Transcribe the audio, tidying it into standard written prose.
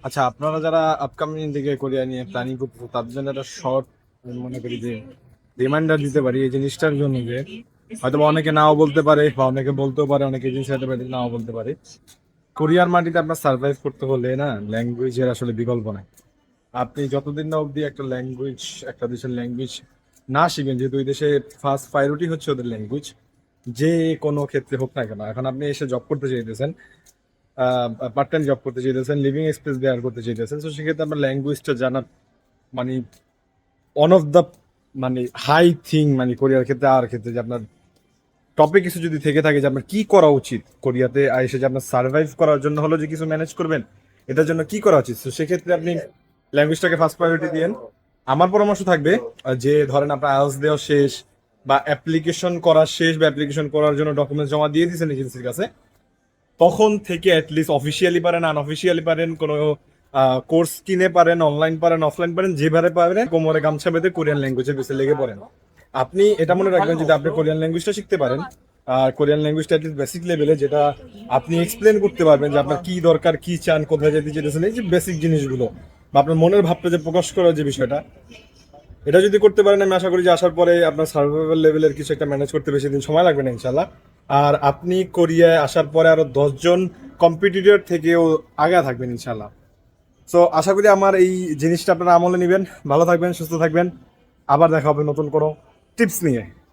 আচ্ছা, আপনারা যারা আপকামিং দিকে কোরিয়া নিয়ে প্ল্যানিং করতেছে তাদের জন্য একটা শর্ট মনে করি যে রিমাইন্ডার দিতে পারি এই জিনিসটার জন্য যে হয়তো বা অনেকে নাও বলতে পারে বা অনেকে বলতেও পারে, অনেকে এই জিনিসটা নাও বলতে পারে। কোরিয়ার মাটিতে আপনার সার্ভাইভ করতে হলে না ল্যাঙ্গুয়েজের আসলে বিকল্প নাই। আপনি যতদিন না অবধি একটা ল্যাঙ্গুয়েজ, একটা দেশের ল্যাঙ্গুয়েজ না শিখেন, যেহেতু ওই দেশে ফার্স্ট প্রায়োরিটি হচ্ছে ওদের ল্যাঙ্গুয়েজ, যে কোনো ক্ষেত্রে হোক না কেন। এখন আপনি এসে জব করতে চাইতেছেন, পার্ট টাইম জব করতে চাইতেছেন, লিভিং এক্সপেন্স বেয়ার করতে চাইতেছেন, তো সেক্ষেত্রে আপনার ল্যাঙ্গুয়েজটা জানা মানে one of the high thing কোরিয়ার ক্ষেত্রে। আর ক্ষেত্রে যে আপনার টপিক কিছু যদি থেকে থাকে যে আপনার কি করা উচিত কোরিয়াতে এসে, যে আপনার সার্ভাইভ করার জন্য হলো যে কিছু ম্যানেজ করবেন, এটার জন্য কি করা উচিত, তো সেক্ষেত্রে আপনি ল্যাঙ্গুয়েজটাকে ফার্স্ট প্রায়োরিটি দিয়েন। আমার পরামর্শ থাকবে যে ধরেন আপনার আইএলটিএস দেওয়া শেষ বা অ্যাপ্লিকেশন করা শেষ বা অ্যাপ্লিকেশন করার জন্য ডকুমেন্টস জমা দিয়ে দিয়েছেন এজেন্সির কাছে, তখন থেকে অ্যাটলিস্ট অফিসিয়ালি পারেন আনঅফিসিয়ালি পারেন কোনো কোর্স কিনে পারেন, অনলাইন পারেন অফলাইন পারেন, যেভাবে পারেন কোমরে গামছা বেঁধে কোরিয়ান ল্যাঙ্গুয়েজের বেসে লেগে পড়েন। আপনি এটা মনে রাখবেন, যদি আপনি কোরিয়ান ল্যাঙ্গুয়েজটা শিখতে পারেন, আর কোরিয়ান ল্যাঙ্গুয়েজটা অ্যাটলিস্ট বেসিক লেভেলে, যেটা আপনি এক্সপ্লেন করতে পারবেন যে আপনার কি দরকার, কি চান, কোথায় যেতে চেয়েছেন, এই যে বেসিক জিনিসগুলো বা আপনার মনের ভাবটা যে প্রকাশ করার যে বিষয়টা, এটা যদি করতে পারেন, আমি আশা করি যে আসার পরে আপনার সার্ভাইভাল লেভেলের কিছু একটা ম্যানেজ করতে বেশি দিন সময় লাগবে না ইনশাল্লাহ। আর আপনি কোরিয়ায় আসার পরে আরো 10 জন কম্পিটিটর থেকেও আগে থাকবেন ইনশাল্লাহ। সো আশা করি আমার এই জিনিসটা আপনারা আমলে নেবেন। ভালো থাকবেন, সুস্থ থাকবেন। আবার দেখা হবে নতুন কোনো টিপস নিয়ে।